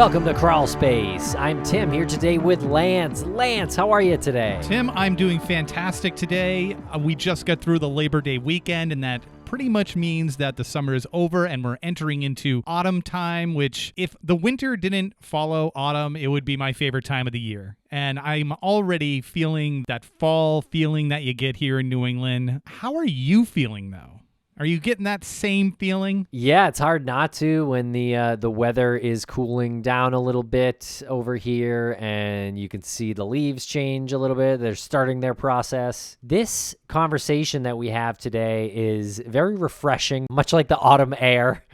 Welcome to Crawlspace. I'm Tim here today with Lance. Lance, how are you today? Tim, I'm doing fantastic today. We just got through the Labor Day weekend, and that pretty much means that the summer is over and we're entering into autumn time, which if the winter didn't follow autumn, it would be my favorite time of the year. And I'm already feeling that fall feeling that you get here in New England. How are you feeling, though? Are you getting that same feeling? Yeah, it's hard not to when the weather is cooling down a little bit over here and you can see the leaves change a little bit. They're starting their process. This conversation that we have today is very refreshing, much like the autumn air.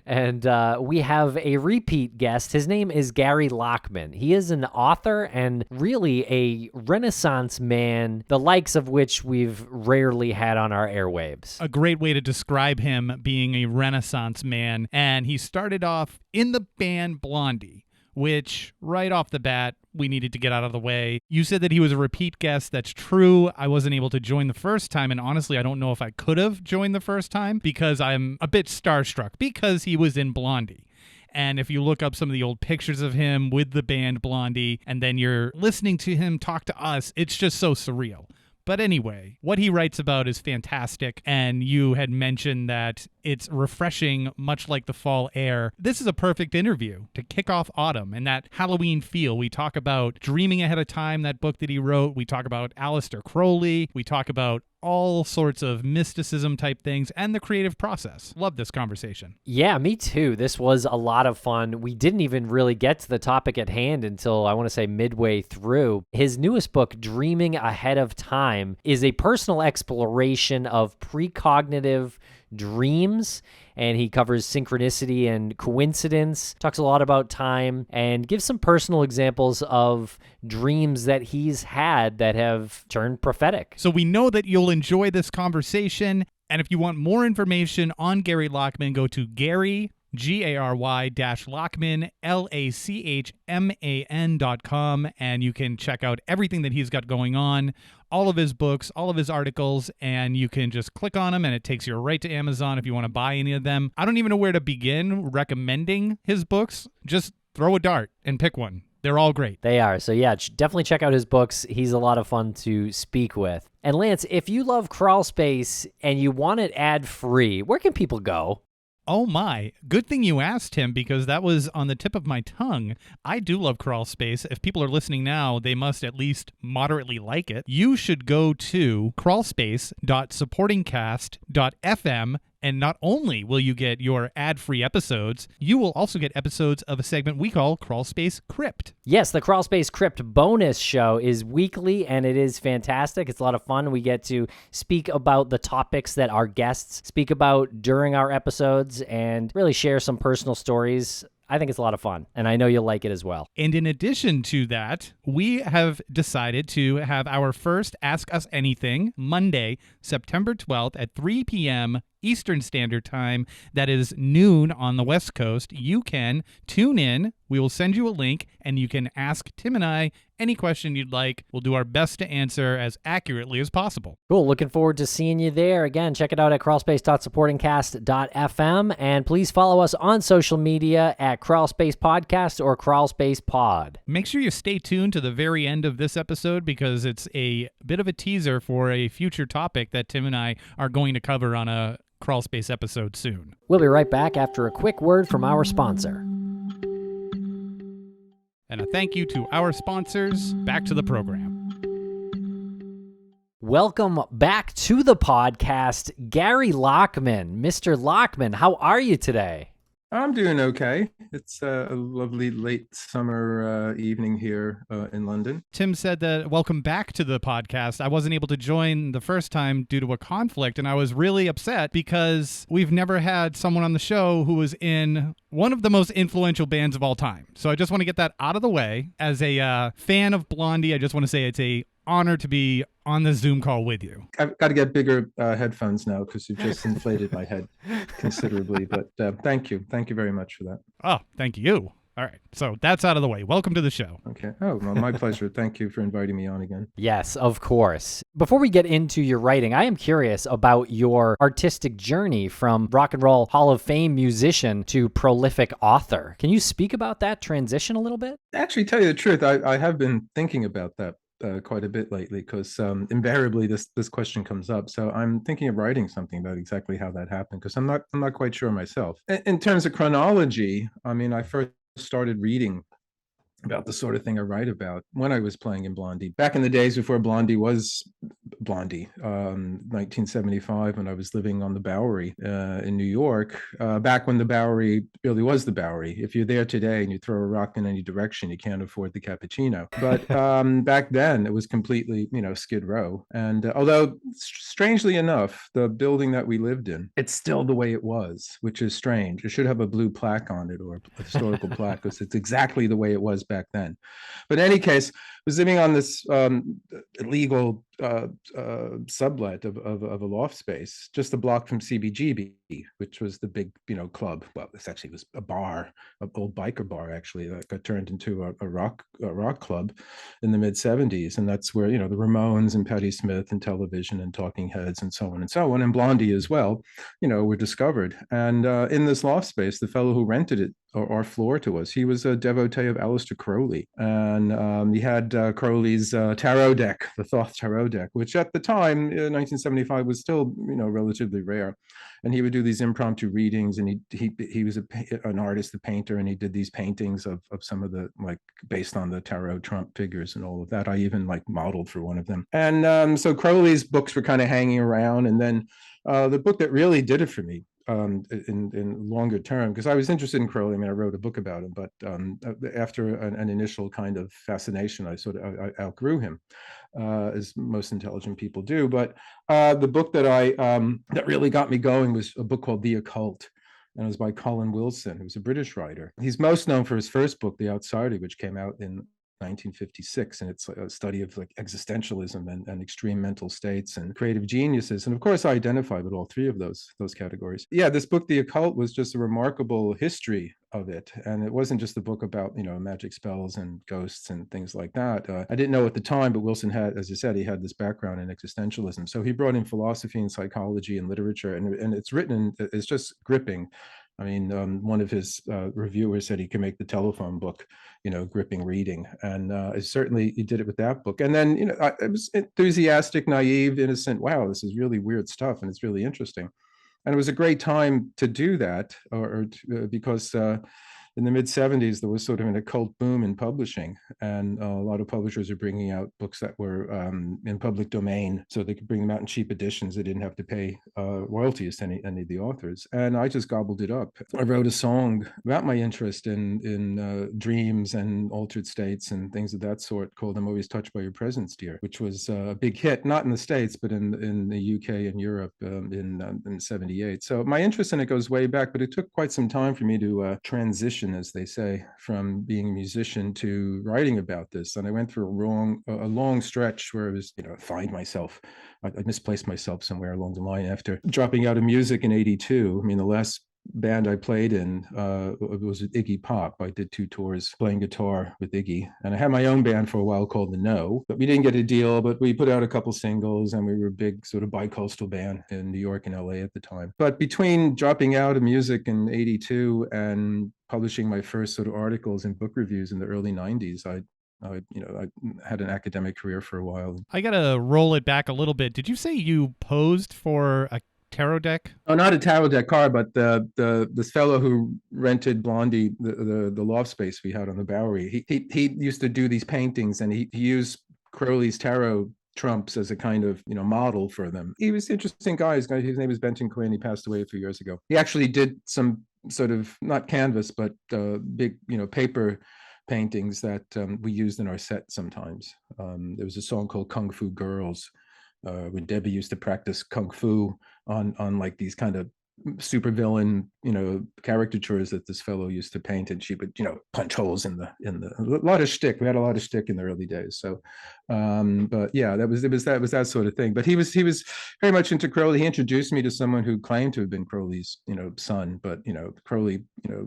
And we have a repeat guest. His name is Gary Lockman. He is an author and really a Renaissance man, the likes of which we've rarely had on our airwaves. A great way to describe him being a Renaissance man, and he started off in the band Blondie, which right off the bat we needed to get out of the way. You said that he was a repeat guest. That's true. I wasn't able to join the first time, and honestly I don't know if I could have joined the first time because I'm a bit starstruck because he was in Blondie. And if you look up some of the old pictures of him with the band Blondie and then you're listening to him talk to us, it's just so surreal. But anyway, what he writes about is fantastic, and you had mentioned that it's refreshing, much like the fall air. This is a perfect interview to kick off autumn and that Halloween feel. We talk about Dreaming Ahead of Time, that book that he wrote. We talk about Aleister Crowley. We talk about all sorts of mysticism type things and the creative process. Love this conversation. Yeah, me too. This was a lot of fun. We didn't even really get to the topic at hand until I want to say midway through. His newest book, Dreaming Ahead of Time, is a personal exploration of precognitive dreams, and he covers synchronicity and coincidence, talks a lot about time, and gives some personal examples of dreams that he's had that have turned prophetic. So we know that you'll enjoy this conversation, and if you want more information on Gary Lockman, go to Gary, Gary-Lockman, LACHMAN.com, and you can check out everything that he's got going on, all of his books, all of his articles, and you can just click on them and it takes you right to Amazon if you want to buy any of them. I don't even know where to begin recommending his books. Just throw a dart and pick one. They're all great. They are. So yeah, definitely check out his books. He's a lot of fun to speak with. And Lance, if you love Crawlspace and you want it ad-free, where can people go? Oh my, good thing you asked him because that was on the tip of my tongue. I do love Crawlspace. If people are listening now, they must at least moderately like it. You should go to crawlspace.supportingcast.fm, and not only will you get your ad-free episodes, you will also get episodes of a segment we call Crawlspace Crypt. Yes, the Crawlspace Crypt bonus show is weekly, and it is fantastic. It's a lot of fun. We get to speak about the topics that our guests speak about during our episodes and really share some personal stories. I think it's a lot of fun, and I know you'll like it as well. And in addition to that, we have decided to have our first Ask Us Anything Monday, September 12th at 3 p.m. Eastern Standard Time. That is noon on the West Coast. You can tune in. We will send you a link, and you can ask Tim and I any question you'd like. We'll do our best to answer as accurately as possible. Cool. Looking forward to seeing you there. Again, check it out at crawlspace.supportingcast.fm, and please follow us on social media at Crawlspace Podcast or Crawlspace Pod. Make sure you stay tuned to the very end of this episode because it's a bit of a teaser for a future topic that Tim and I are going to cover on a Crawlspace episode soon. We'll be right back after a quick word from our sponsor. And a thank you to our sponsors. Back to the program. Welcome back to the podcast, Gary Lockman. Mr. Lockman, how are you today? I'm doing okay. It's a lovely late summer evening here in London. Tim said that welcome back to the podcast. I wasn't able to join the first time due to a conflict, and I was really upset because we've never had someone on the show who was in one of the most influential bands of all time. So I just want to get that out of the way. As a fan of Blondie, I just want to say it's a honor to be on the Zoom call with you. I've got to get bigger headphones now because you've just inflated my head considerably. But thank you. Thank you very much for that. Oh, thank you. All right. So that's out of the way. Welcome to the show. Okay. Oh, well, my pleasure. Thank you for inviting me on again. Yes, of course. Before we get into your writing, I am curious about your artistic journey from Rock and Roll Hall of Fame musician to prolific author. Can you speak about that transition a little bit? Actually, tell you the truth, I have been thinking about that quite a bit lately because invariably this question comes up. So I'm thinking of writing something about exactly how that happened because I'm not quite sure myself. In terms of chronology, I mean, I first started reading about the sort of thing I write about when I was playing in Blondie. Back in the days before Blondie was Blondie, 1975, when I was living on the Bowery in New York, back when the Bowery really was the Bowery. If you're there today and you throw a rock in any direction, you can't afford the cappuccino. But back then, it was completely, Skid Row. And although, strangely enough, the building that we lived in, it's still the way it was, which is strange. It should have a blue plaque on it or a historical plaque because it's exactly the way it was back then. But in any case, I was living on this illegal sublet of a loft space just a block from CBGB, which was the big, club. Well, this actually was a bar, an old biker bar, actually, that got turned into a rock club in the mid 70s. And that's where, the Ramones and Patti Smith and Television and Talking Heads and so on and so on, and Blondie as well, were discovered. And in this loft space, the fellow who rented it, or our floor to us, he was a devotee of Aleister Crowley. And he had Crowley's tarot deck, the Thoth tarot deck, which at the time, 1975, was still, relatively rare. And he would do these impromptu readings, and he was an artist, a painter, and he did these paintings of some of the, like, based on the tarot Trump figures and all of that. I even modeled for one of them. And so Crowley's books were kind of hanging around. And then the book that really did it for me in longer term, because I was interested in Crowley. I mean, I wrote a book about him, but after an initial kind of fascination, I outgrew him, as most intelligent people do. But the book that that really got me going was a book called The Occult. And it was by Colin Wilson, who's a British writer. He's most known for his first book, The Outsider, which came out in 1956, and it's a study of existentialism and extreme mental states and creative geniuses. And of course, I identify with all three of those categories. Yeah, this book, The Occult, was just a remarkable history of it, and it wasn't just a book about magic spells and ghosts and things like that. I didn't know at the time, but Wilson had, as I said, he had this background in existentialism, so he brought in philosophy and psychology and literature, and it's written, it's just gripping. I mean, one of his reviewers said he could make the telephone book, gripping reading. And certainly he did it with that book. And then, I was enthusiastic, naive, innocent. Wow, this is really weird stuff, and it's really interesting. And it was a great time to do that, because in the mid 70s, there was sort of an occult boom in publishing, and a lot of publishers are bringing out books that were in public domain, so they could bring them out in cheap editions. They didn't have to pay royalties to any of the authors, and I just gobbled it up. I wrote a song about my interest in dreams and altered states and things of that sort, called "I'm Always Touched by Your Presence, Dear," which was a big hit, not in the States, but in the UK and Europe in 78. So my interest in it goes way back, but it took quite some time for me to transition, as they say, from being a musician to writing about this. And I went through a long stretch where I was, find myself. I misplaced myself somewhere along the line after dropping out of music in 82. I mean, the last band I played in was with Iggy Pop. I did 2 tours playing guitar with Iggy, and I had my own band for a while called The No, but we didn't get a deal. But we put out a couple singles, and we were a big sort of bi-coastal band in New York and LA at the time. But between dropping out of music in 82 and publishing my first sort of articles and book reviews in the early 90s, I had an academic career for a while. I gotta roll it back a little bit. Did you say you posed for a tarot deck? Oh, not a tarot deck card, but this fellow who rented Blondie, the loft space we had on the Bowery. He used to do these paintings, and he used Crowley's tarot trumps as a kind of model for them. He was an interesting guy. His name is Benton Quinn. He passed away a few years ago. He actually did some sort of, not canvas, but big paper paintings that we used in our set sometimes. There was a song called Kung Fu Girls, when Debbie used to practice kung fu on like these kind of supervillain, caricatures that this fellow used to paint, and she would, punch holes in the a lot of shtick. We had a lot of shtick in the early days. So, but yeah, that was that sort of thing. But he was very much into Crowley. He introduced me to someone who claimed to have been Crowley's, son, but Crowley,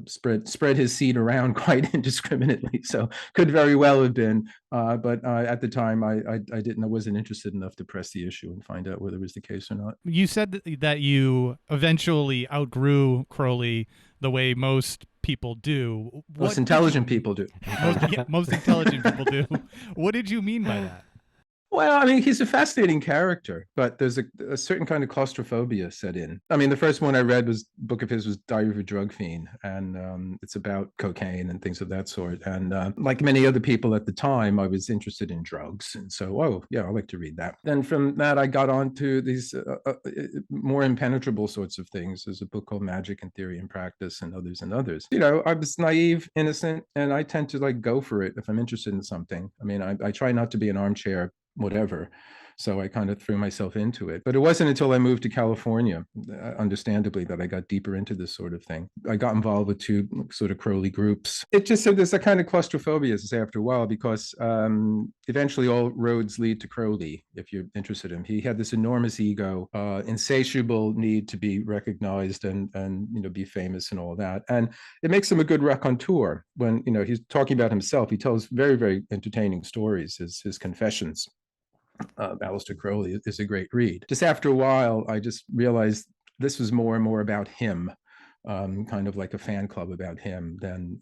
spread his seed around quite indiscriminately. So could very well have been. But at the time, I wasn't interested enough to press the issue and find out whether it was the case or not. You said that you eventually outgrew Crowley the way most people do. Most intelligent people do. Most intelligent people do. What did you mean by that? Well, I mean, he's a fascinating character, but there's a certain kind of claustrophobia set in. I mean, the first one I read book of his was Diary of a Drug Fiend, and it's about cocaine and things of that sort. And like many other people at the time, I was interested in drugs, and so, oh yeah, I like to read that. Then from that, I got on to these more impenetrable sorts of things. There's a book called Magic and Theory and Practice, and others and others. I was naive, innocent, and I tend to go for it if I'm interested in something. I mean, I try not to be an armchair whatever. So I kind of threw myself into it. But it wasn't until I moved to California, understandably, that I got deeper into this sort of thing. I got involved with 2 sort of Crowley groups. It just said there's a kind of claustrophobia, as I say, after a while, because eventually all roads lead to Crowley, if you're interested in him. He had this enormous ego, insatiable need to be recognized and be famous and all that. And it makes him a good raconteur. When he's talking about himself, he tells very, very entertaining stories. His confessions. Aleister Crowley is a great read. Just after a while, I just realized this was more and more about him, kind of like a fan club about him than,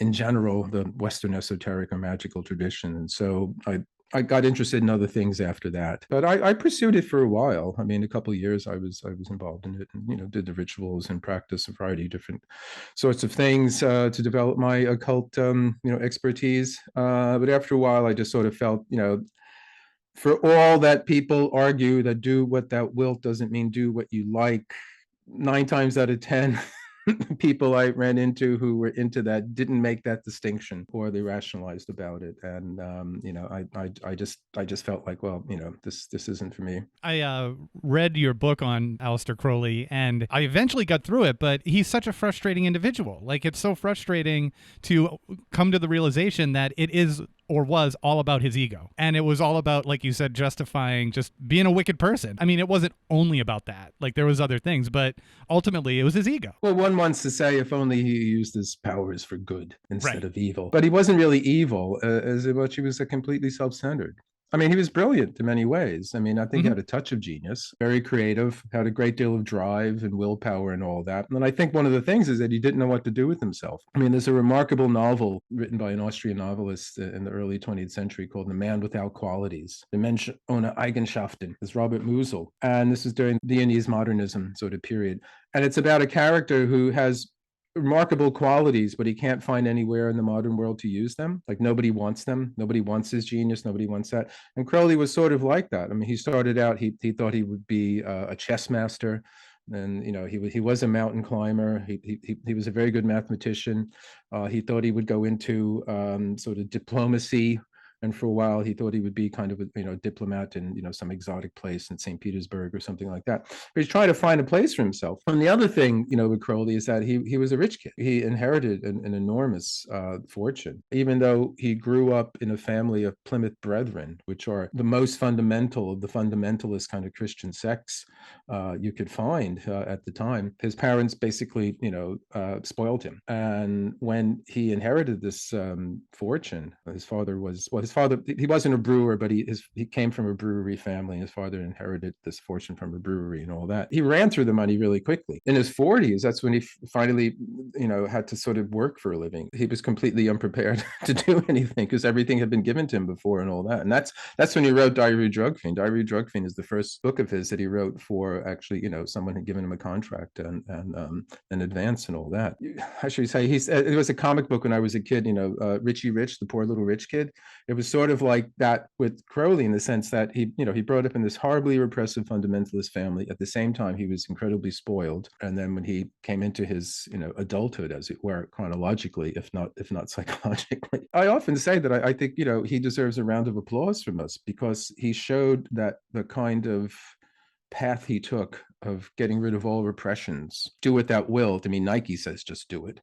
in general, the Western esoteric or magical tradition. And so I got interested in other things after that, but I pursued it for a while. I mean, a couple of years I was involved in it, and did the rituals and practiced a variety of different sorts of things to develop my occult, expertise. But after a while, I just sort of felt, for all that people argue that do what thou wilt doesn't mean do what you like, 9 times out of 10 people I ran into who were into that didn't make that distinction, or they rationalized about it. And I just felt like, well, this isn't for me. I read your book on Aleister Crowley, and I eventually got through it, but he's such a frustrating individual. Like, it's so frustrating to come to the realization that it is or was all about his ego. And it was all about, like you said, justifying just being a wicked person. I mean, it wasn't only about that. Like, there was other things, but ultimately it was his ego. Well, one wants to say if only he used his powers for good instead Right. of evil. But he wasn't really evil, as much he was a completely self-centered. I mean, he was brilliant in many ways. I mean, I think he had a touch of genius, very creative, had a great deal of drive and willpower and all that. And I think one of the things is that he didn't know what to do with himself. I mean, there's a remarkable novel written by an Austrian novelist in the early 20th century called The Man Without Qualities, The Mensch ohne Eigenschaften. It's Robert Musil. And this is during Viennese modernism sort of period. And it's about a character who has remarkable qualities, but he can't find anywhere in the modern world to use them. Like, nobody wants them. Nobody wants his genius. Nobody wants that. And Crowley was sort of like that. I mean, he started out, he thought he would be a chess master. And he was a mountain climber. He was a very good mathematician. He thought he would go into sort of diplomacy. And for a while, he thought he would be kind of a diplomat in some exotic place in St. Petersburg or something like that. But he's trying to find a place for himself. And the other thing, with Crowley is that he was a rich kid. He inherited an enormous fortune, even though he grew up in a family of Plymouth Brethren, which are the most fundamental of the fundamentalist kind of Christian sects you could find at the time. His parents basically, spoiled him. And when he inherited this fortune, his father he wasn't a brewer, but he came from a brewery family. His father inherited this fortune from a brewery and all that. He ran through the money really quickly. In his 40s, that's when he finally, had to sort of work for a living. He was completely unprepared to do anything because everything had been given to him before and all that. And that's when he wrote Diary of a Drug Fiend. Diary of a Drug Fiend is the first book of his that he wrote for actually, someone had given him a contract and an advance and all that. How should we say? It was a comic book when I was a kid, Richie Rich, the poor little rich kid. It was sort of like that with Crowley in the sense that he brought up in this horribly repressive fundamentalist family. At the same time, he was incredibly spoiled. And then when he came into his, adulthood, as it were, chronologically, if not psychologically, I often say that I think, he deserves a round of applause from us because he showed that the kind of path he took of getting rid of all repressions, do it that will. I mean, Nike says just do it,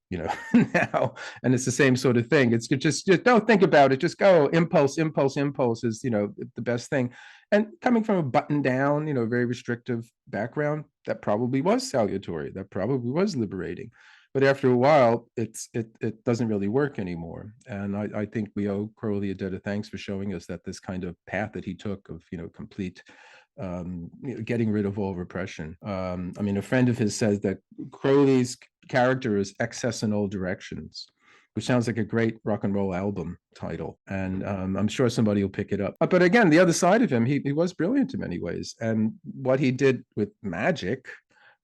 now, and it's the same sort of thing. It's just don't think about it, just go. Impulse is the best thing. And coming from a button down, very restrictive background, that probably was salutary, that probably was liberating. But after a while, it doesn't really work anymore. And I think we owe Crowley a debt of thanks for showing us that this kind of path that he took of complete getting rid of all repression. I mean, a friend of his says that Crowley's character is excess in all directions, which sounds like a great rock and roll album title. And I'm sure somebody will pick it up. But again, the other side of him, he was brilliant in many ways. And what he did with magic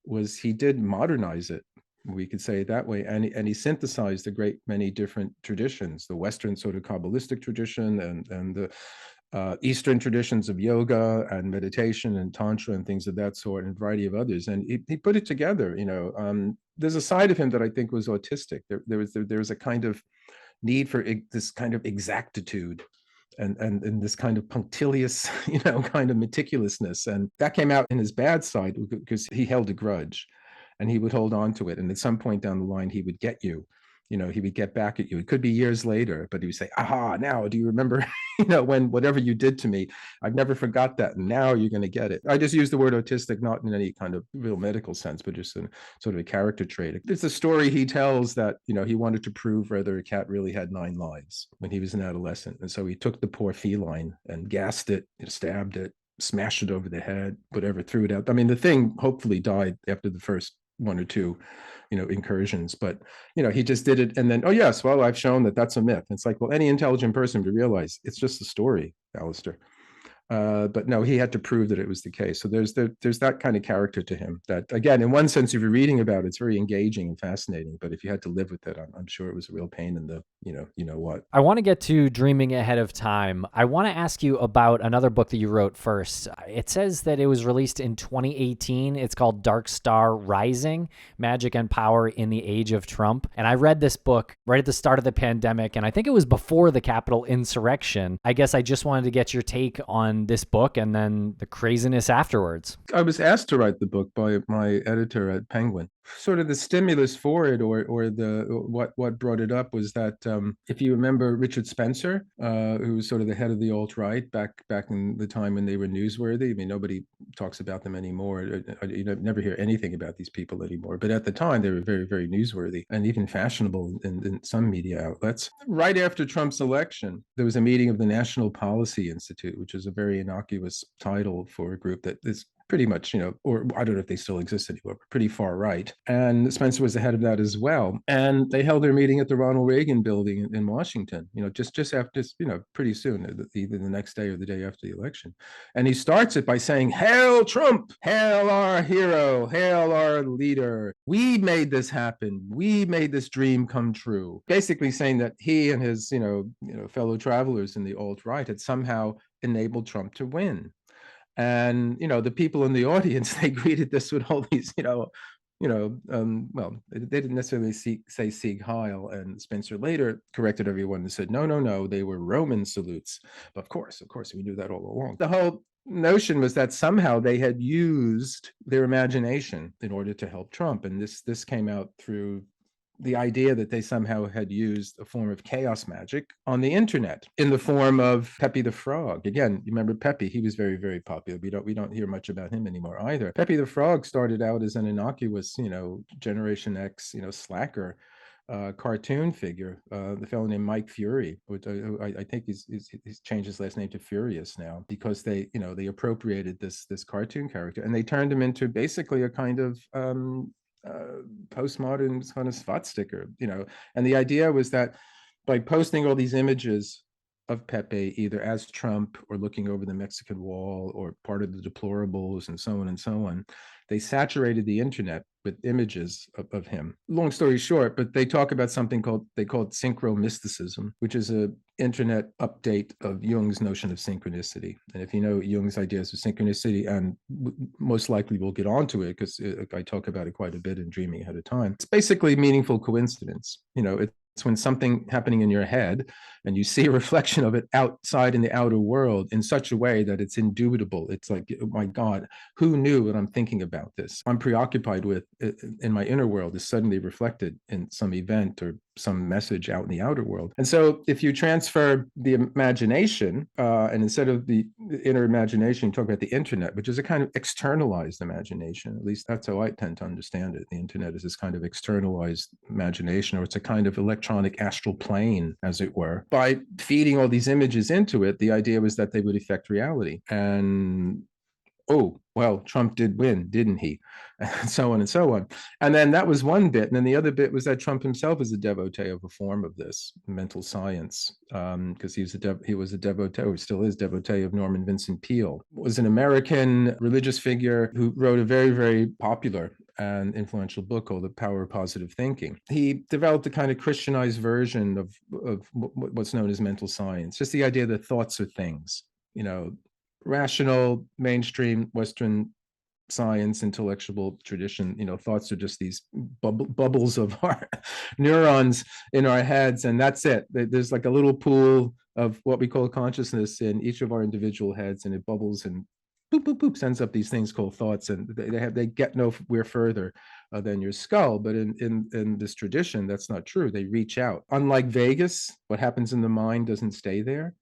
was he did modernize it. We could say it that way. And he synthesized a great many different traditions, the Western sort of Kabbalistic tradition and the Eastern traditions of yoga and meditation and tantra and things of that sort, and a variety of others. And he put it together. There's a side of him that I think was autistic. There was a kind of need for this kind of exactitude and this kind of punctilious, kind of meticulousness. And that came out in his bad side because he held a grudge and he would hold on to it. And at some point down the line, he would get you. He would get back at you. It could be years later, but he would say, aha, now do you remember, when whatever you did to me, I've never forgot that. And now you're going to get it. I just use the word autistic, not in any kind of real medical sense, but just in sort of a character trait. It's a story he tells that, he wanted to prove whether a cat really had 9 lives when he was an adolescent. And so he took the poor feline and gassed it, stabbed it, smashed it over the head, whatever, threw it out. I mean, the thing hopefully died after the first 1 or 2 incursions, but he just did it. And then, oh yes, well, I've shown that that's a myth. It's like, well, any intelligent person would realize it's just a story, Aleister. But no, he had to prove that it was the case. So there's that kind of character to him that, again, in one sense, if you're reading about it, it's very engaging and fascinating. But if you had to live with it, I'm sure it was a real pain in the, what. I want to get to Dreaming Ahead of Time. I want to ask you about another book that you wrote first. It says that it was released in 2018. It's called Dark Star Rising, Magic and Power in the Age of Trump. And I read this book right at the start of the pandemic, and I think it was before the Capitol insurrection. I guess I just wanted to get your take on this book and then the craziness afterwards. I was asked to write the book by my editor at Penguin. Sort of the stimulus for it, or what brought it up was that if you remember Richard Spencer, who was sort of the head of the alt-right back in the time when they were newsworthy. I mean, nobody talks about them anymore. You never hear anything about these people anymore. But at the time, they were very, very newsworthy and even fashionable in some media outlets. Right after Trump's election, there was a meeting of the National Policy Institute, which is a very innocuous title for a group that is pretty much, or I don't know if they still exist anymore, but pretty far right. And Spencer was the head of that as well. And they held their meeting at the Ronald Reagan building in Washington, just after, pretty soon, either the next day or the day after the election. And he starts it by saying, "Hail Trump, hail our hero, hail our leader. We made this happen. We made this dream come true." Basically saying that he and his, fellow travelers in the alt-right had somehow enabled Trump to win. And the people in the audience, they greeted this with all these well, they didn't necessarily say Sieg Heil, and Spencer later corrected everyone and said no, they were Roman salutes. But of course we knew that all along. The whole notion was that somehow they had used their imagination in order to help Trump, and this came out through the idea that they somehow had used a form of chaos magic on the internet in the form of Pepe the Frog. Again, you remember Pepe? He was very, very popular. We don't hear much about him anymore either. Pepe the Frog started out as an innocuous, Generation X, slacker cartoon figure. The fellow named Mike Fury, which I think he's changed his last name to Furious now, because they appropriated this cartoon character and they turned him into basically a kind of postmodern kind of spot sticker, and the idea was that by posting all these images of Pepe either as Trump or looking over the Mexican wall or part of the deplorables and so on, they saturated the internet with images of him. Long story short, but they talk about something they call it Synchro Mysticism, which is a internet update of Jung's notion of synchronicity. And if you know Jung's ideas of synchronicity, and most likely we'll get onto it because I talk about it quite a bit in Dreaming Ahead of Time, it's basically meaningful coincidence. It's when something happening in your head and you see a reflection of it outside in the outer world in such a way that it's indubitable. It's like, oh my God, who knew what I'm thinking about this? I'm preoccupied with in my inner world is suddenly reflected in some event or some message out in the outer world. And so if you transfer the imagination, and instead of the inner imagination, you talk about the internet, which is a kind of externalized imagination. At least that's how I tend to understand it. The internet is this kind of externalized imagination, or it's a kind of electronic astral plane, as it were. By feeding all these images into it, the idea was that they would affect reality. And oh, well, Trump did win, didn't he? And so on and so on. And then that was one bit. And then the other bit was that Trump himself is a devotee of a form of this mental science, because he was a devotee, or still is devotee of Norman Vincent Peale, was an American religious figure who wrote a very, very popular and influential book called The Power of Positive Thinking. He developed a kind of Christianized version of what's known as mental science, just the idea that thoughts are things, rational, mainstream Western science, intellectual tradition, thoughts are just these bubbles of our neurons in our heads, and that's it. There's like a little pool of what we call consciousness in each of our individual heads, and it bubbles and boop, boop, boop, sends up these things called thoughts, and they get nowhere further than your skull. But in this tradition, that's not true. They reach out. Unlike Vegas, what happens in the mind doesn't stay there.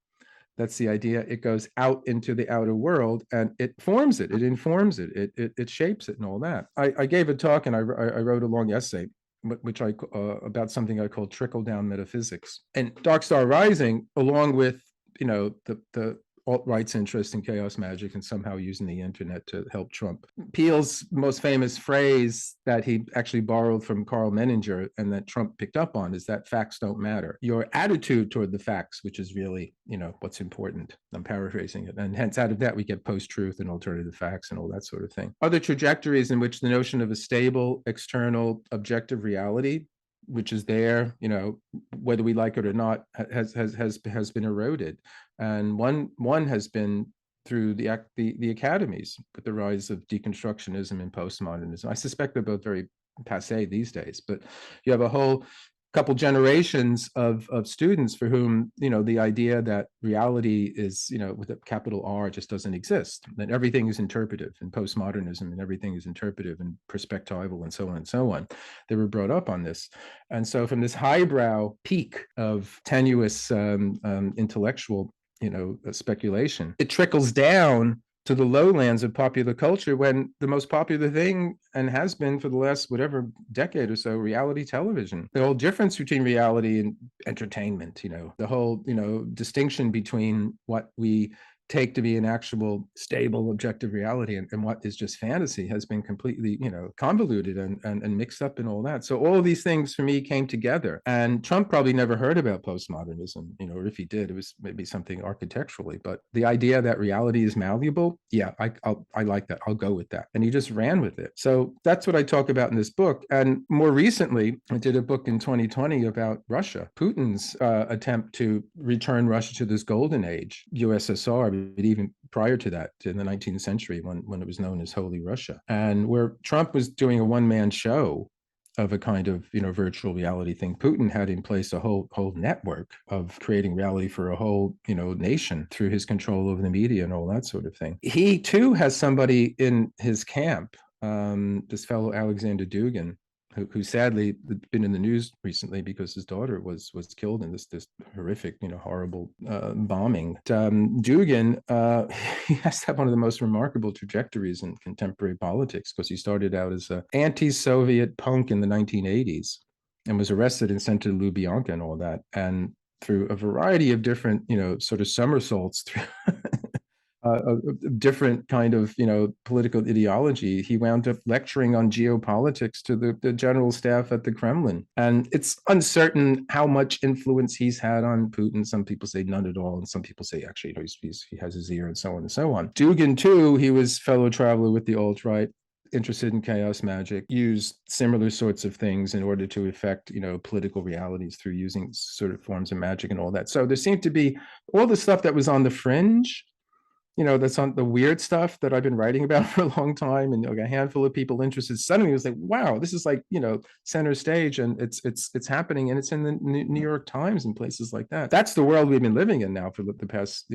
That's the idea. It goes out into the outer world and it forms it, it informs it, it shapes it and all that. I gave a talk and I wrote a long essay which about something I call trickle down metaphysics. And Dark Star Rising, along with the alt-right's interest in chaos magic and somehow using the internet to help Trump. Peale's most famous phrase that he actually borrowed from Carl Menninger and that Trump picked up on is that facts don't matter. Your attitude toward the facts, which is really, what's important. I'm paraphrasing it. And hence out of that, we get post-truth and alternative facts and all that sort of thing. Other trajectories in which the notion of a stable, external, objective reality, which is there, whether we like it or not, has been eroded. And one has been through the academies with the rise of deconstructionism and postmodernism. I suspect they're both very passé these days, but you have a whole couple generations of students for whom the idea that reality is with a capital R just doesn't exist, that everything is interpretive in postmodernism and everything is interpretive and perspectival and so on and so on. They were brought up on this, and so from this highbrow peak of tenuous intellectual speculation, it trickles down to the lowlands of popular culture when the most popular thing, and has been for the last whatever decade or so, reality television. The whole difference between reality and entertainment, the whole, distinction between what we take to be an actual stable objective reality and what is just fantasy has been completely convoluted and mixed up in all that. So all of these things for me came together, and Trump probably never heard about postmodernism, or if he did, it was maybe something architecturally, but the idea that reality is malleable, yeah, I like that, I'll go with that, and he just ran with it. So that's what I talk about in this book. And more recently I did a book in 2020 about Russia, Putin's attempt to return Russia to this golden age, USSR, but even prior to that, in the 19th century, when it was known as Holy Russia, and where Trump was doing a one-man show of a kind of virtual reality thing. Putin had in place a whole network of creating reality for a whole nation through his control over the media and all that sort of thing. He too has somebody in his camp, this fellow Alexander Dugin, who sadly been in the news recently because his daughter was killed in this horrific, horrible bombing. Dugin, he has to have one of the most remarkable trajectories in contemporary politics, because he started out as an anti-Soviet punk in the 1980s and was arrested and sent to Lubyanka and all that. And through a variety of different, sort of somersaults through a different kind of political ideology, he wound up lecturing on geopolitics to the general staff at the Kremlin. And it's uncertain how much influence he's had on Putin. Some people say none at all, and some people say actually he has his ear, and so on and so on. Dugin too, he was fellow traveler with the alt-right. interested in chaos magic use similar sorts of things in order to affect, political realities through using sort of forms of magic and all that. So there seemed to be all the stuff that was on the fringe, that's on the weird stuff that I've been writing about for a long time, and a handful of people interested. Suddenly it was like, wow, this is like, center stage, and it's happening, and it's in the New York Times and places like that. That's the world we've been living in now for the past,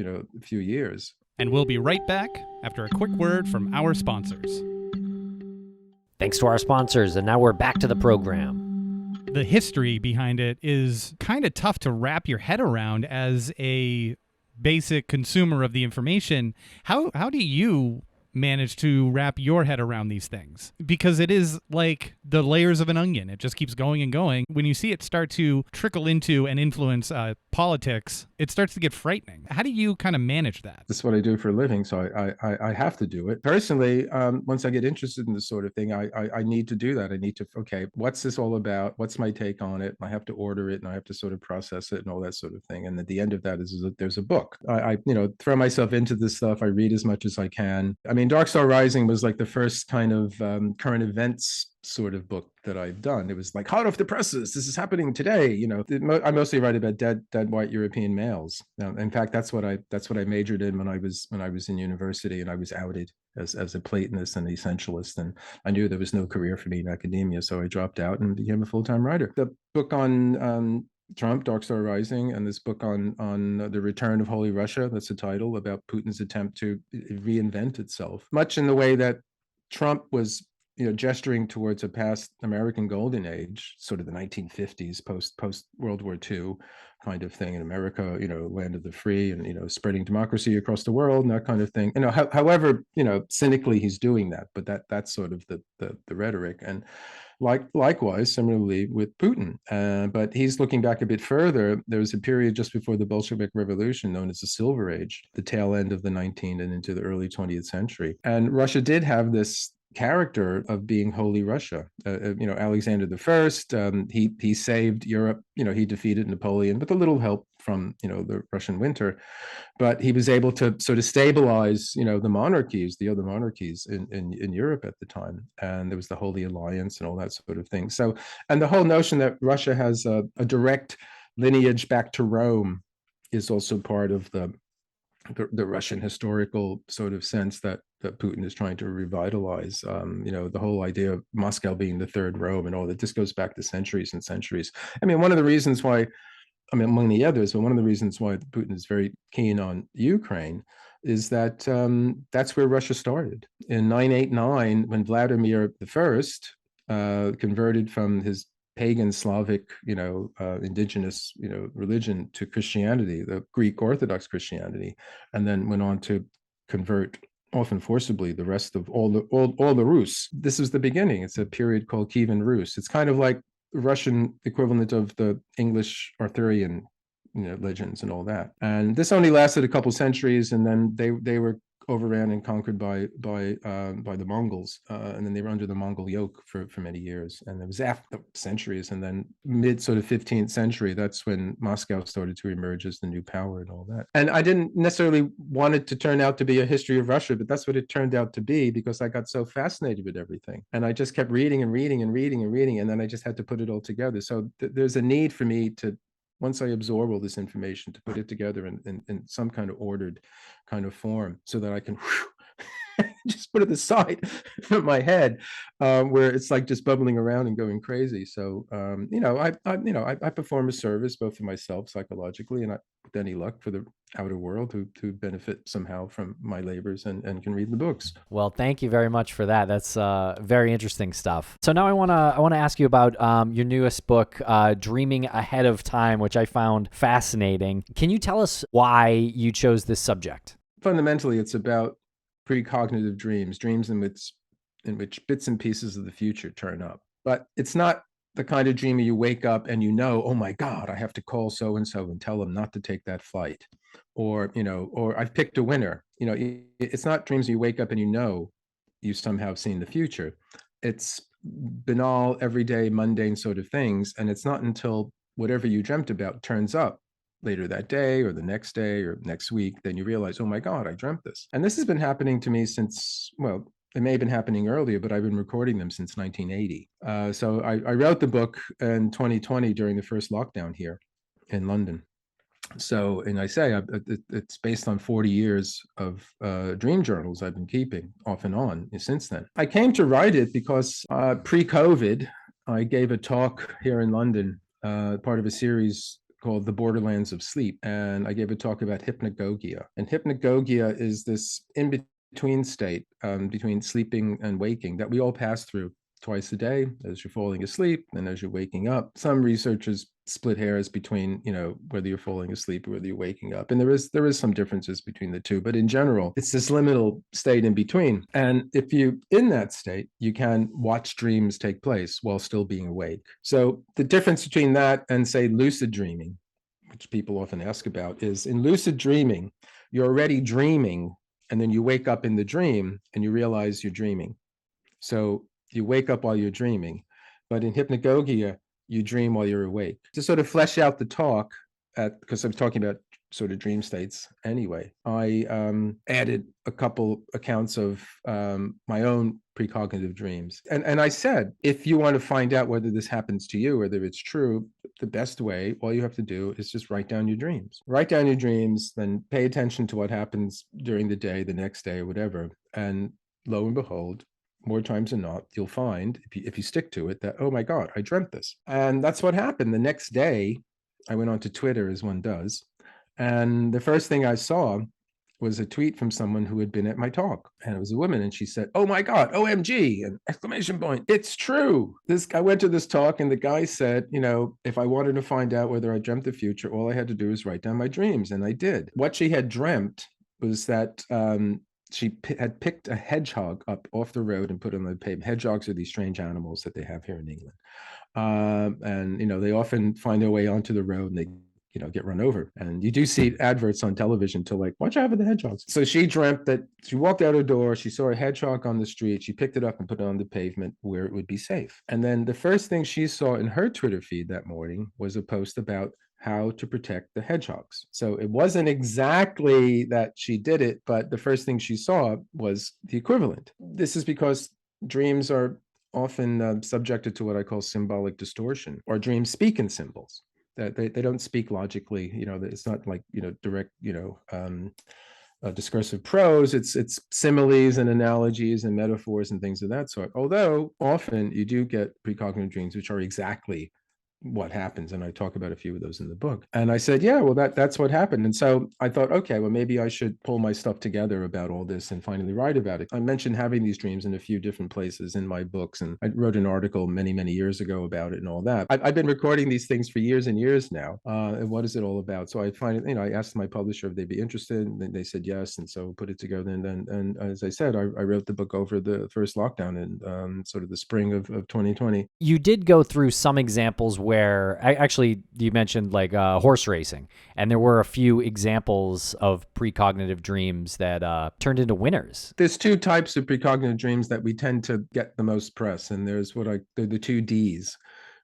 few years. And we'll be right back after a quick word from our sponsors. Thanks to our sponsors, and now we're back to the program. The history behind it is kind of tough to wrap your head around as a basic consumer of the information. How do you manage to wrap your head around these things? Because it is like the layers of an onion. It just keeps going and going. When you see it start to trickle into and influence politics, it starts to get frightening. How do you kind of manage that? That's what I do for a living, so I have to do it. Personally, once I get interested in this sort of thing, I need to do that. I need to, okay, what's this all about? What's my take on it? I have to order it, and I have to sort of process it and all that sort of thing. And at the end of that there's a book. I throw myself into this stuff. I read as much as I can. I mean, Dark Star Rising was like the first kind of current events sort of book that I've done. It was like hot off the presses. This is happening today. I mostly write about dead white European males. In fact, that's what I majored in when I was in university, and I was outed as a Platonist and essentialist, and I knew there was no career for me in academia, so I dropped out and became a full-time writer. The book on Trump, Dark Star Rising, and this book on the return of Holy Russia, that's the title, about Putin's attempt to reinvent itself, much in the way that Trump was gesturing towards a past American golden age, sort of the 1950s, post World War II kind of thing in America, land of the free, and spreading democracy across the world and that kind of thing. However, cynically he's doing that, but that's sort of the rhetoric. And likewise, similarly with Putin, but he's looking back a bit further. There was a period just before the Bolshevik Revolution known as the Silver Age, the tail end of the 19th and into the early 20th century. And Russia did have this character of being Holy Russia. Alexander I, he saved Europe. He defeated Napoleon with a little help from the Russian winter, but he was able to sort of stabilize the other monarchies in Europe at the time, and there was the Holy Alliance and all that sort of thing. So, and the whole notion that Russia has a direct lineage back to Rome is also part of the Russian historical sort of sense that Putin is trying to revitalize. The whole idea of Moscow being the third Rome and all that, this goes back to centuries and centuries. I mean, one of the reasons why, among the others, but one of the reasons why Putin is very keen on Ukraine is that that's where Russia started. In 989, when Vladimir I converted from his pagan Slavic, indigenous, religion to Christianity, the Greek Orthodox Christianity, and then went on to convert, often forcibly, the rest of all the Rus. This is the beginning. It's a period called Kievan Rus. It's kind of like the Russian equivalent of the English Arthurian, legends and all that. And this only lasted a couple centuries, and then they were overran and conquered by the Mongols, and then they were under the Mongol yoke for many years. And it was after centuries, and then mid sort of 15th century, that's when Moscow started to emerge as the new power and all that. And I didn't necessarily want it to turn out to be a history of Russia, but that's what it turned out to be, because I got so fascinated with everything, and I just kept reading and reading and reading and reading, and then I just had to put it all together. So there's a need for me to, once I absorb all this information, to put it together in some kind of ordered kind of form, so that I can just put it aside from my head, where it's like just bubbling around and going crazy. So, I perform a service both for myself psychologically, and with any luck for the outer world who benefit somehow from my labors and can read the books. Well, thank you very much for that. That's very interesting stuff. So now I want to ask you about your newest book, Dreaming Ahead of Time, which I found fascinating. Can you tell us why you chose this subject? Fundamentally, it's about precognitive dreams in which bits and pieces of the future turn up. But it's not the kind of dream where you wake up and oh my God, I have to call so-and-so and tell them not to take that flight. Or I've picked a winner. It's not dreams you wake up and you somehow have seen the future. It's banal, everyday, mundane sort of things. And it's not until whatever you dreamt about turns up later that day or the next day or next week, then you realize, oh my God, I dreamt this. And this has been happening to me since, It may have been happening earlier, but I've been recording them since 1980. So I wrote the book in 2020 during the first lockdown here in London. So, and I say it's based on 40 years of dream journals I've been keeping off and on since then. I came to write it because pre-COVID, I gave a talk here in London, part of a series called The Borderlands of Sleep. And I gave a talk about hypnagogia. And hypnagogia is this in-between state between sleeping and waking that we all pass through twice a day as you're falling asleep and as you're waking up. Some researchers split hairs between, whether you're falling asleep or whether you're waking up. And there is some differences between the two, but in general, it's this liminal state in between. And if you in that state, you can watch dreams take place while still being awake. So the difference between that and say lucid dreaming, which people often ask about, is in lucid dreaming, you're already dreaming and then you wake up in the dream and you realize you're dreaming. So you wake up while you're dreaming. But in hypnagogia, you dream while you're awake. To sort of flesh out the talk, because I'm talking about sort of dream states anyway, I added a couple accounts of my own precognitive dreams. And I said, if you want to find out whether this happens to you, whether it's true, the best way, all you have to do is just write down your dreams. Write down your dreams, then pay attention to what happens during the day, the next day, or whatever. And lo and behold, more times than not, you'll find, if you stick to it, that, oh my God, I dreamt this. And that's what happened. The next day, I went onto Twitter, as one does. And the first thing I saw was a tweet from someone who had been at my talk. And it was a woman. And she said, oh my God, OMG, an exclamation point. It's true. I went to this talk and the guy said, if I wanted to find out whether I dreamt the future, all I had to do was write down my dreams. And I did. What she had dreamt was that she had picked a hedgehog up off the road and put it on the pavement. Hedgehogs are these strange animals that they have here in England. And, they often find their way onto the road and they, get run over. And you do see adverts on television to like, watch out for the hedgehogs. So she dreamt that she walked out her door, she saw a hedgehog on the street, she picked it up and put it on the pavement where it would be safe. And then the first thing she saw in her Twitter feed that morning was a post about how to protect the hedgehogs. So it wasn't exactly that she did it, but the first thing she saw was the equivalent. This is because dreams are often subjected to what I call symbolic distortion, or dreams speak in symbols. That they don't speak logically. It's not like direct discursive prose. It's similes and analogies and metaphors and things of that sort. Although often you do get precognitive dreams which are exactly what happens, and I talk about a few of those in the book. And I said, yeah, well, that's what happened. And so I thought, okay, well, maybe I should pull my stuff together about all this and finally write about it. I mentioned having these dreams in a few different places in my books, and I wrote an article many years ago about it and all that. I've been recording these things for years and years now. And what is it all about? So I finally, I asked my publisher if they'd be interested, and they said yes, and so put it together. And as I said, I wrote the book over the first lockdown in sort of the spring of 2020. You did go through some examples where actually you mentioned like horse racing, and there were a few examples of precognitive dreams that turned into winners. There's two types of precognitive dreams that we tend to get the most press, and there's they're the two Ds,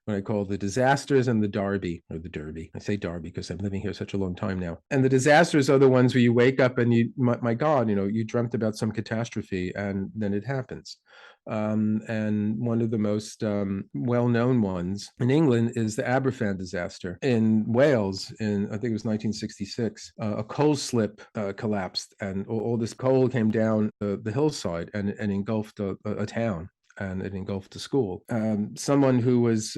what I call the disasters and the derby, or the derby. I say derby because I'm living here such a long time now. And the disasters are the ones where you wake up and my God, you dreamt about some catastrophe and then it happens. And one of the most well-known ones in England is the Aberfan disaster. In Wales, I think it was 1966, a coal slip collapsed, and all this coal came down the hillside and engulfed a town, and it engulfed a school. Someone who was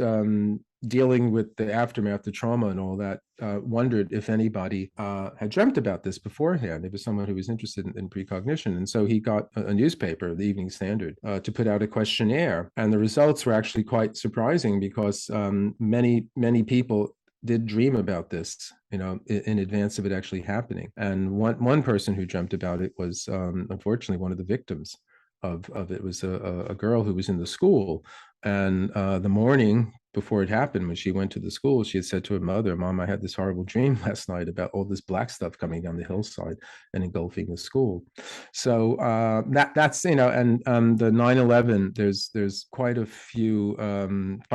dealing with the aftermath, the trauma and all that, wondered if anybody had dreamt about this beforehand. It was someone who was interested in precognition. And so he got a newspaper, the Evening Standard, to put out a questionnaire. And the results were actually quite surprising because many people did dream about this, in advance of it actually happening. And one person who dreamt about it was unfortunately one of the victims of it. Was a girl who was in the school, and the morning before it happened, when she went to the school, she had said to her mother, "Mom, I had this horrible dream last night about all this black stuff coming down the hillside and engulfing the school." So that's and the 9/11. There's quite a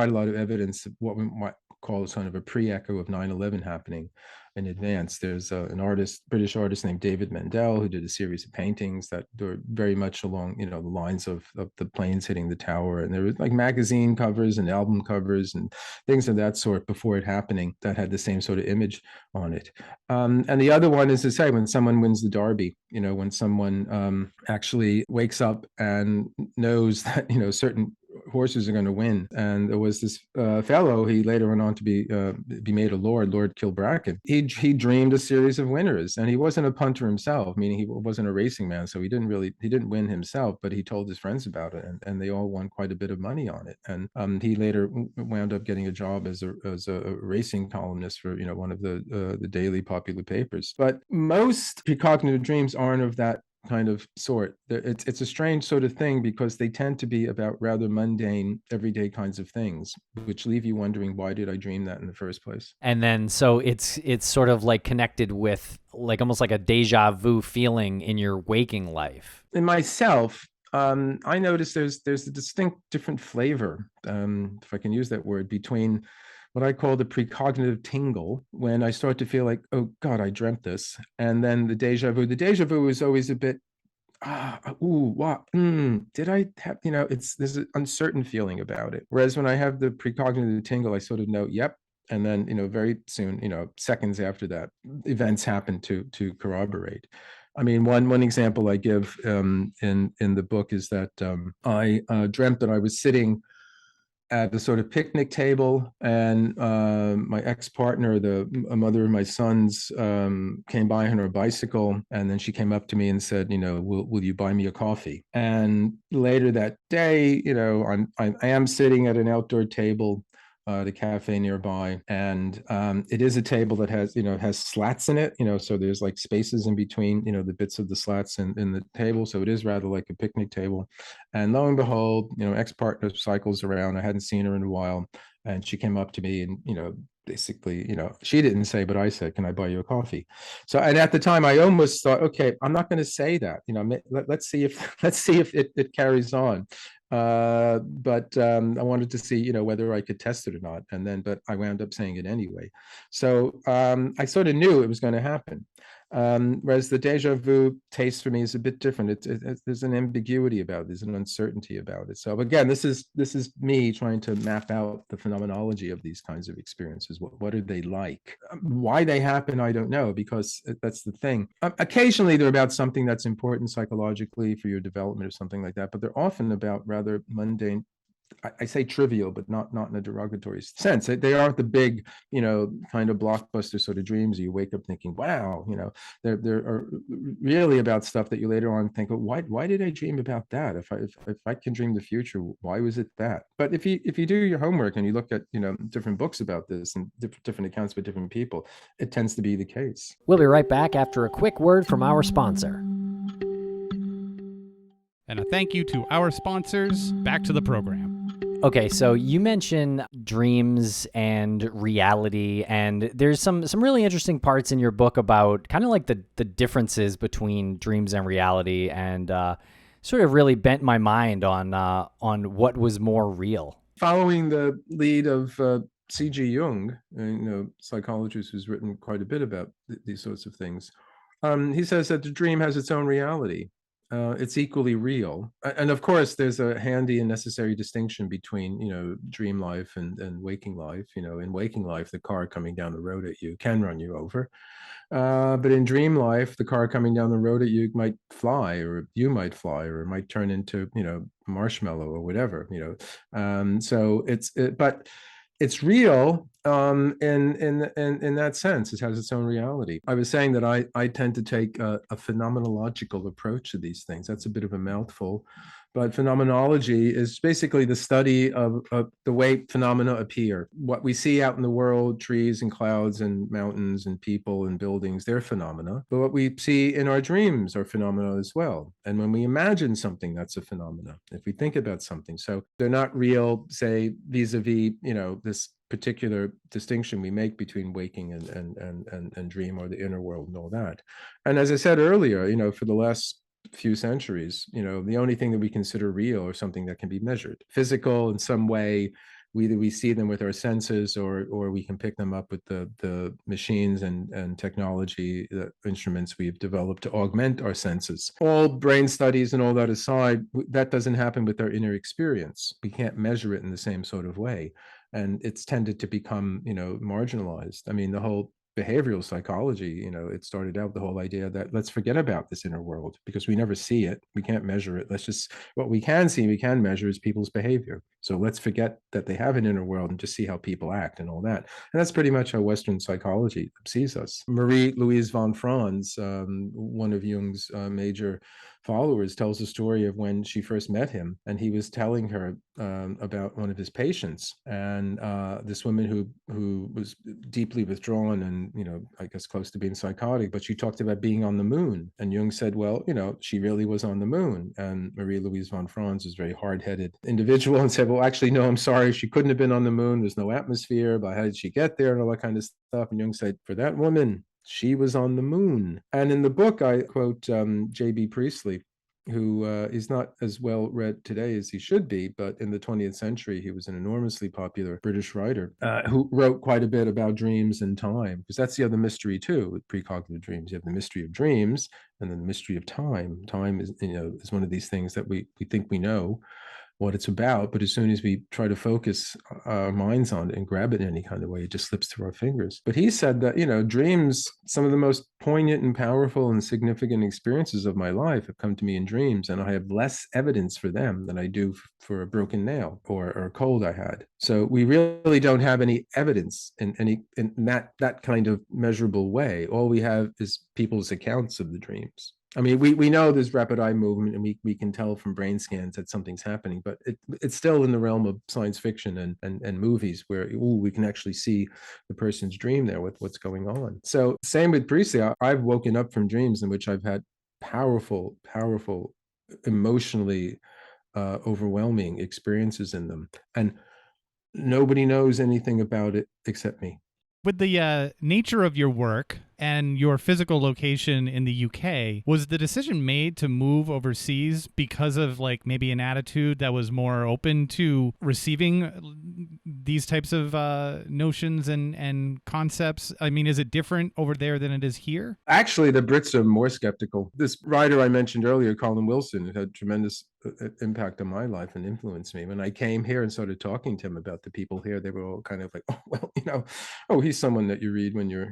lot of evidence of what call it kind of a pre-echo of 9/11 happening in advance. There's an artist, British artist named David Mendel, who did a series of paintings that were very much along, the lines of the planes hitting the tower. And there was like magazine covers and album covers and things of that sort before it happening that had the same sort of image on it. And the other one is to say when someone wins the Derby, when someone actually wakes up and knows that, certain horses are going to win. And there was this fellow, he later went on to be made a Lord Kilbracken. He dreamed a series of winners, and he wasn't a punter himself, meaning he wasn't a racing man, so he didn't win himself, but he told his friends about it, and they all won quite a bit of money on it. And he later wound up getting a job as a racing columnist for one of the daily popular papers. But most precognitive dreams aren't of that kind of sort. It's a strange sort of thing because they tend to be about rather mundane, everyday kinds of things, which leave you wondering, why did I dream that in the first place? And then so it's sort of like connected with like almost like a deja vu feeling in your waking life. In myself, I notice there's a distinct different flavor, if I can use that word, between what I call the precognitive tingle, when I start to feel like, oh God, I dreamt this. And then the deja vu. The deja vu is always a bit, what? Did I have, there's an uncertain feeling about it. Whereas when I have the precognitive tingle, I sort of know, yep. And then, very soon, seconds after that, events happen to corroborate. I mean, one example I give in the book is that I dreamt that I was sitting at the sort of picnic table, and my ex-partner, a mother of my sons, came by on her bicycle, and then she came up to me and said, will you buy me a coffee? And later that day, I am sitting at an outdoor table, the cafe nearby, and it is a table that has slats in it, so there's like spaces in between, the bits of the slats in the table, so it is rather like a picnic table. And lo and behold, ex-partner cycles around. I hadn't seen her in a while, and she came up to me and basically, she didn't say, but I said, can I buy you a coffee? So, and at the time I almost thought, okay, I'm not going to say that, let's see if it carries on. But I wanted to see, whether I could test it or not. But I wound up saying it anyway. So I sort of knew it was going to happen. Whereas the deja vu taste for me is a bit different. There's an ambiguity about it. There's an uncertainty about it. So again, this is me trying to map out the phenomenology of these kinds of experiences. What are they like? Why they happen, I don't know, because that's the thing. Occasionally they're about something that's important psychologically for your development or something like that, but they're often about rather mundane, I say trivial, but not in a derogatory sense. They aren't the big, kind of blockbuster sort of dreams you wake up thinking, wow, they're really about stuff that you later on think, oh, why did I dream about that? If I can dream the future, why was it that? But if you do your homework and you look at, different books about this and different accounts by different people, it tends to be the case. We'll be right back after a quick word from our sponsor. And a thank you to our sponsors. Back to the program. Okay, so you mentioned dreams and reality, and there's some really interesting parts in your book about kind of like the differences between dreams and reality, and sort of really bent my mind on what was more real. Following the lead of C.G. Jung, psychologist who's written quite a bit about these sorts of things, he says that the dream has its own reality. It's equally real. And of course, there's a handy and necessary distinction between, dream life and waking life. In waking life, the car coming down the road at you can run you over. But in dream life, the car coming down the road at you might fly, or you might fly, or it might turn into, marshmallow or whatever, So but it's real in that sense. It has its own reality. I was saying that I tend to take a phenomenological approach to these things. That's a bit of a mouthful, but phenomenology is basically the study of the way phenomena appear. What we see out in the world, trees and clouds and mountains and people and buildings, they're phenomena. But what we see in our dreams are phenomena as well. And when we imagine something, that's a phenomena. If we think about something, so they're not real, say, vis-a-vis, this particular distinction we make between waking and dream, or the inner world and all that. And as I said earlier, for the last few centuries, the only thing that we consider real or something that can be measured, physical in some way, we see them with our senses, or we can pick them up with the machines and technology, the instruments we've developed to augment our senses. All brain studies and all that aside, that doesn't happen with our inner experience. We can't measure it in the same sort of way, and it's tended to become, marginalized. I mean, the whole behavioral psychology, it started out the whole idea that let's forget about this inner world because we never see it. We can't measure it. What we can see, we can measure is people's behavior. So let's forget that they have an inner world and just see how people act and all that. And that's pretty much how Western psychology sees us. Marie-Louise von Franz, one of Jung's major followers, tells the story of when she first met him, and he was telling her about one of his patients, and this woman who was deeply withdrawn and I guess close to being psychotic, but she talked about being on the moon, and Jung said, well, she really was on the moon. And Marie-Louise von Franz is a very hard-headed individual and said, well, actually, no, I'm sorry, she couldn't have been on the moon. There's no atmosphere, but how did she get there and all that kind of stuff? And Jung said, for that woman, she was on the moon. And in the book, I quote J.B. Priestley, who is not as well read today as he should be, but in the 20th century, he was an enormously popular British writer who wrote quite a bit about dreams and time, because that's the other mystery too with precognitive dreams. You have the mystery of dreams and then the mystery of time. Time is, is one of these things that we think we know what it's about, but as soon as we try to focus our minds on it and grab it in any kind of way, it just slips through our fingers. But he said that, dreams, some of the most poignant and powerful and significant experiences of my life have come to me in dreams, and I have less evidence for them than I do for a broken nail or a cold I had. So we really don't have any evidence in that kind of measurable way. All we have is people's accounts of the dreams. I mean, we know there's rapid eye movement, and we can tell from brain scans that something's happening, but it's still in the realm of science fiction and movies where we can actually see the person's dream there with what's going on. So same with Priestley. I've woken up from dreams in which I've had powerful, emotionally overwhelming experiences in them, and nobody knows anything about it except me. With the nature of your work and your physical location in the UK, was the decision made to move overseas because of like maybe an attitude that was more open to receiving these types of notions and concepts? I mean, is it different over there than it is here? Actually, the Brits are more skeptical. This writer I mentioned earlier, Colin Wilson, had tremendous impact on my life and influenced me. When I came here and started talking to him about the people here, they were all kind of like, oh, well, he's someone that you read when you're,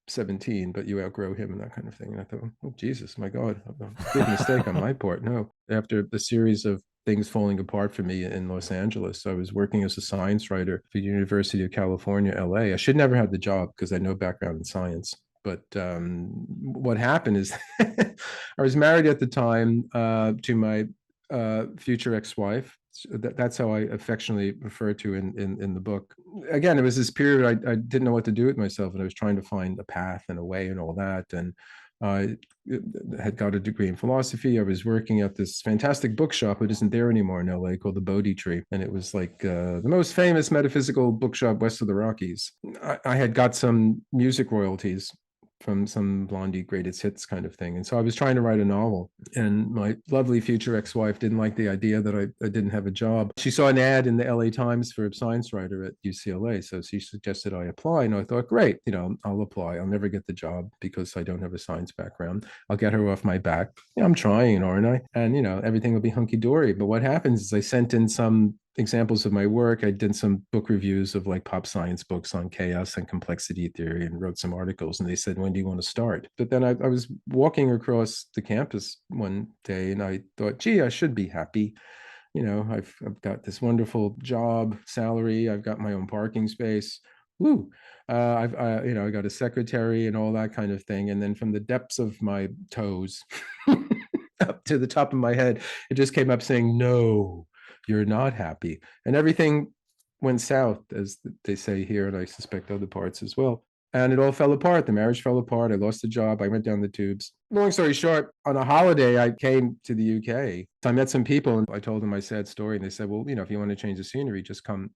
17, but you outgrow him and that kind of thing. And I thought, oh, Jesus, my God, a big mistake on my part. No. After the series of things falling apart for me in Los Angeles, I was working as a science writer for the University of California, LA. I should never have the job because I had no background in science. But what happened is I was married at the time to my future ex-wife. That's how I affectionately refer to in the book. Again, it was this period I didn't know what to do with myself, and I was trying to find a path and a way and all that. And I had got a degree in philosophy. I was working at this fantastic bookshop. It isn't there anymore in LA, called the Bodhi Tree. And it was like the most famous metaphysical bookshop west of the Rockies. I had got some music royalties from some Blondie greatest hits kind of thing. And so I was trying to write a novel, and my lovely future ex-wife didn't like the idea that I didn't have a job. She saw an ad in the LA Times for a science writer at UCLA. So she suggested I apply. And I thought, great, I'll apply. I'll never get the job because I don't have a science background. I'll get her off my back. I'm trying, aren't I? And, everything will be hunky-dory. But what happens is I sent in some examples of my work. I did some book reviews of like pop science books on chaos and complexity theory and wrote some articles. And they said, when do you want to start? But then I was walking across the campus one day and I thought, gee, I should be happy. I've got this wonderful job, salary. I've got my own parking space. Woo. I got a secretary and all that kind of thing. And then from the depths of my toes up to the top of my head, it just came up saying, no, you're not happy. And everything went south, as they say here, and I suspect other parts as well. And it all fell apart. The marriage fell apart. I lost the job. I went down the tubes. Long story short, on a holiday, I came to the UK. I met some people and I told them my sad story. And they said, well, if you want to change the scenery, just come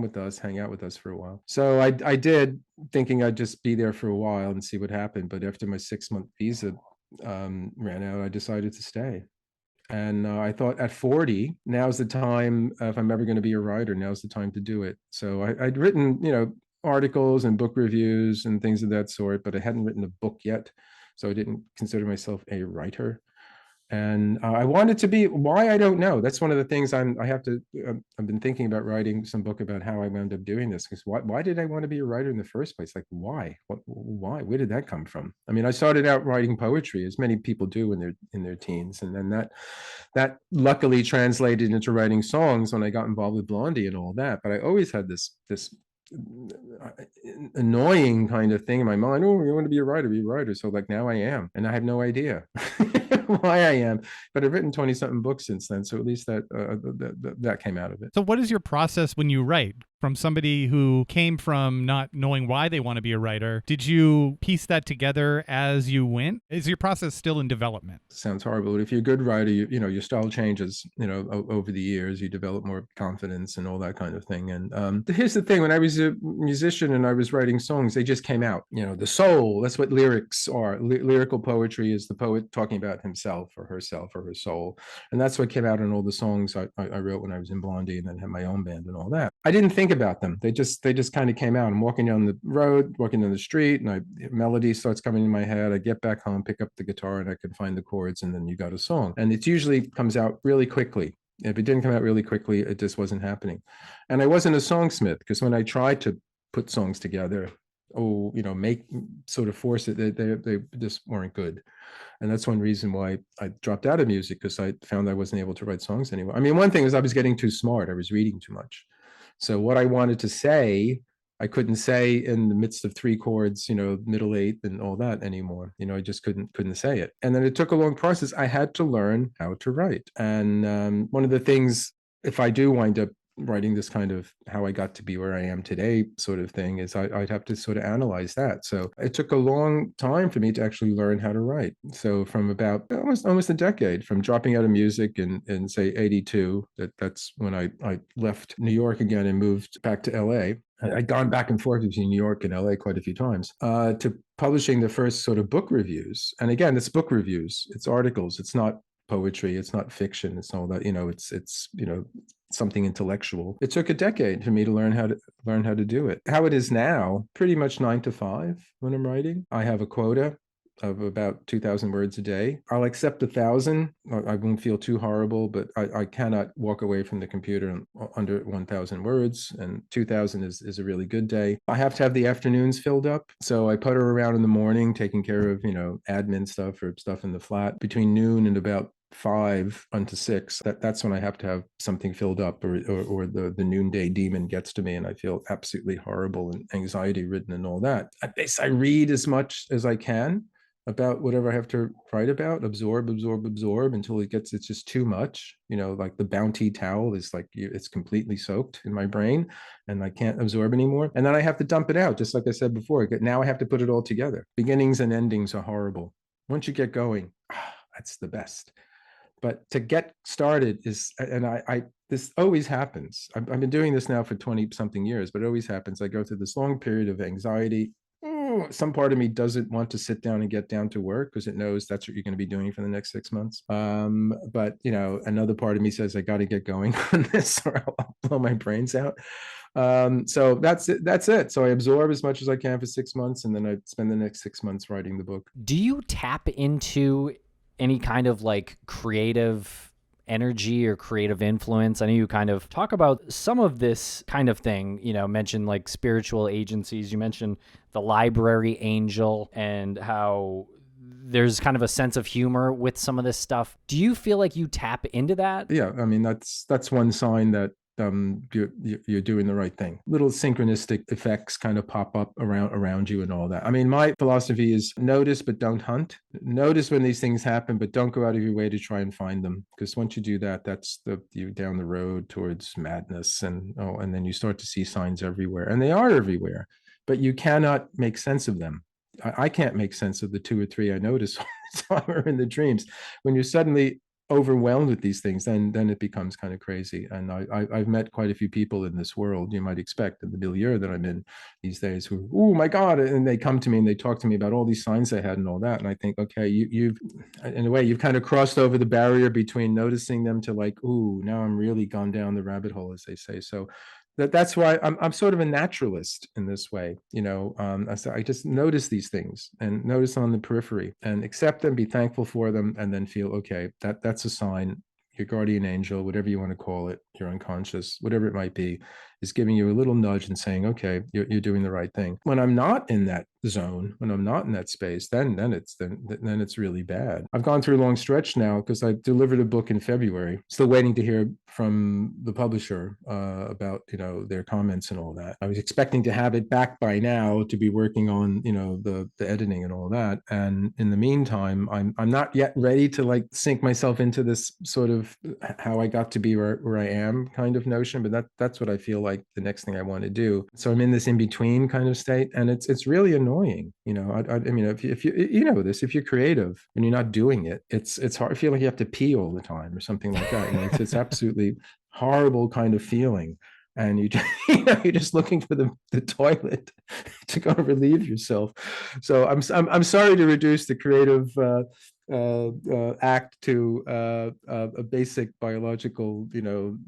with us, hang out with us for a while. So I did, thinking I'd just be there for a while and see what happened. But after my 6-month visa ran out, I decided to stay. And I thought at 40, now's the time, if I'm ever going to be a writer, now's the time to do it. So I'd written, articles and book reviews and things of that sort, but I hadn't written a book yet. So I didn't consider myself a writer. And I wanted to be, why, I don't know. That's one of the things I've been thinking about writing some book about how I wound up doing this. Because why did I want to be a writer in the first place? Like, why? Why? Where did that come from? I mean, I started out writing poetry, as many people do when in their teens. And then that luckily translated into writing songs when I got involved with Blondie and all that. But I always had this annoying kind of thing in my mind. Oh, you want to be a writer. So like now I am, and I have no idea why I am, but I've written 20 something books since then. So at least that came out of it. So what is your process when you write? From somebody who came from not knowing why they want to be a writer, did you piece that together as you went? Is your process still in development? Sounds horrible, but if you're a good writer, your style changes, over the years. You develop more confidence and all that kind of thing. And here's the thing: when I was a musician and I was writing songs, they just came out. The soul. That's what lyrics are. Lyrical poetry is the poet talking about himself or herself or her soul, and that's what came out in all the songs I wrote when I was in Blondie, and then had my own band and all that. I didn't think about them. They just kind of came out. I'm walking down the road, walking down the street, and melody starts coming in my head. I get back home, pick up the guitar, and I can find the chords, and then you got a song. And it usually comes out really quickly. If it didn't come out really quickly, it just wasn't happening. And I wasn't a songsmith, because when I tried to put songs together, make sort of force it, they just weren't good. And that's one reason why I dropped out of music, because I found I wasn't able to write songs anymore. I mean, one thing is I was getting too smart. I was reading too much. So what I wanted to say, I couldn't say in the midst of three chords, middle eighth and all that anymore. I just couldn't say it. And then it took a long process. I had to learn how to write. And one of the things, if I do wind up writing this kind of how I got to be where I am today sort of thing, is I'd have to sort of analyze that. So it took a long time for me to actually learn how to write. So from about almost a decade, from dropping out of music in say 82, that's when I left New York again and moved back to LA. I'd gone back and forth between New York and LA quite a few times, to publishing the first sort of book reviews. And again, it's book reviews, it's articles, it's not poetry, it's not fiction, it's all that, it's something intellectual. It took a decade for me to learn how to do it. How it is now, pretty much 9 to 5 when I'm writing. I have a quota of about 2,000 words a day. I'll accept 1,000. I won't feel too horrible, but I cannot walk away from the computer under 1,000 words, and 2,000 is a really good day. I have to have the afternoons filled up. So I putter around in the morning, taking care of, admin stuff or stuff in the flat. Between noon and about 5 unto 6, that's when I have to have something filled up, or the noonday demon gets to me and I feel absolutely horrible and anxiety ridden and all that. I read as much as I can about whatever I have to write about, absorb until it's just too much. Like the Bounty towel is like, it's completely soaked in my brain and I can't absorb anymore. And then I have to dump it out, just like I said before. Now I have to put it all together. Beginnings and endings are horrible. Once you get going, that's the best. But to get started is, and this always happens. I've been doing this now for 20 something years, but it always happens. I go through this long period of anxiety. Some part of me doesn't want to sit down and get down to work, because it knows that's what you're going to be doing for the next 6 months. But another part of me says I got to get going on this, or I'll blow my brains out. So that's it. So I absorb as much as I can for 6 months, and then I spend the next 6 months writing the book. Do you tap into any kind of like creative energy or creative influence? I know you kind of talk about some of this kind of thing, mention like spiritual agencies. You mentioned the library angel and how there's kind of a sense of humor with some of this stuff. Do you feel like you tap into that? Yeah, I mean, that's one sign that you're doing the right thing. Little synchronistic effects kind of pop up around you and all that. I mean, my philosophy is notice but don't hunt. Notice when these things happen, but don't go out of your way to try and find them, because once you do that, that's you down the road towards madness, and then you start to see signs everywhere, and they are everywhere, but you cannot make sense of them. I can't make sense of the 2 or 3 I notice all the time or in the dreams. When you're suddenly overwhelmed with these things, then it becomes kind of crazy. And I've met quite a few people in this world, you might expect, in the milieu that I'm in these days, who, oh my God, and they come to me and they talk to me about all these signs I had and all that. And I think, okay, you've in a way, you've kind of crossed over the barrier between noticing them to like, ooh, now I'm really gone down the rabbit hole, as they say. So that's why I'm sort of a naturalist in this way, I just notice these things and notice on the periphery and accept them, be thankful for them, and then feel, okay, that's a sign. Your guardian angel, whatever you want to call it, your unconscious, whatever it might be, is giving you a little nudge and saying, okay, you're doing the right thing. When I'm not in that zone, when I'm not in that space, then it's really bad. I've gone through a long stretch now because I delivered a book in February, still waiting to hear from the publisher about their comments and all that. I was expecting to have it back by now to be working on the editing and all that, and in the meantime I'm not yet ready to like sink myself into this sort of how I got to be where I am kind of notion, but that's what I feel like the next thing I want to do. So I'm in this in between kind of state, and it's really annoying. I mean, if you this, if you're creative and you're not doing it, it's hard. I feel like you have to pee all the time or something like that. It's absolutely horrible kind of feeling, and you're just looking for the toilet to go relieve yourself. So I'm sorry to reduce the creative act to a basic biological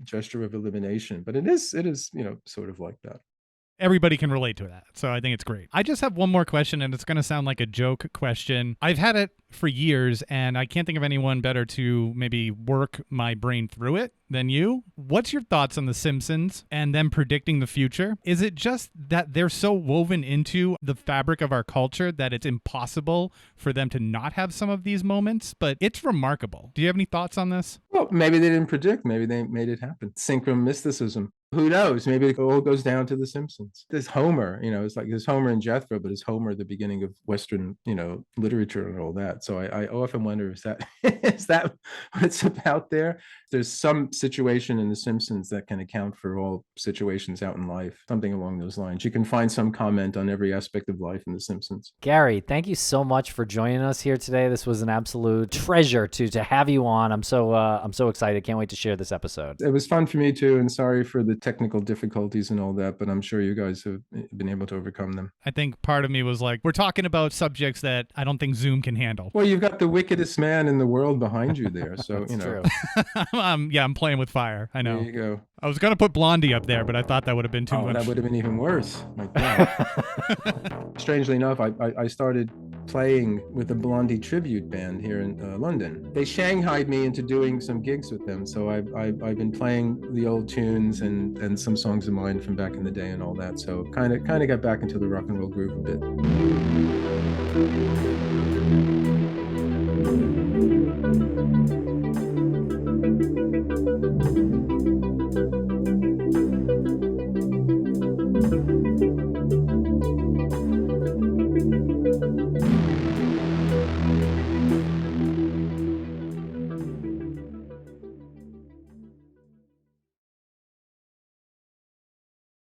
gesture of elimination, but it is sort of like that. Everybody can relate to that, so I think it's great. I just have one more question, and it's going to sound like a joke question. I've had it for years, and I can't think of anyone better to maybe work my brain through it than you. What's your thoughts on The Simpsons and them predicting the future? Is it just that they're so woven into the fabric of our culture that it's impossible for them to not have some of these moments? But it's remarkable. Do you have any thoughts on this? Well, maybe they didn't predict. Maybe they made it happen. Synchro Mysticism. Who knows? Maybe it all goes down to The Simpsons. There's Homer, it's like there's Homer and Jethro, but is Homer the beginning of Western, literature and all that? So I often wonder, is that what it's about there? There's some situation in The Simpsons that can account for all situations out in life, something along those lines. You can find some comment on every aspect of life in The Simpsons. Gary, thank you so much for joining us here today. This was an absolute treasure to have you on. I'm so excited. Can't wait to share this episode. It was fun for me too, and sorry for the technical difficulties and all that, but I'm sure you guys have been able to overcome them. I think part of me was like, we're talking about subjects that I don't think Zoom can handle. Well, you've got the wickedest man in the world behind you there, so true. I'm playing with fire. I know. There you go. I was gonna put Blondie up there, but I thought that would have been too much. That would have been even worse. My God. Strangely enough, I started playing with a Blondie tribute band here in London. They shanghaied me into doing some gigs with them, so I've been playing the old tunes and some songs of mine from back in the day and all that. So kind of got back into the rock and roll groove a bit.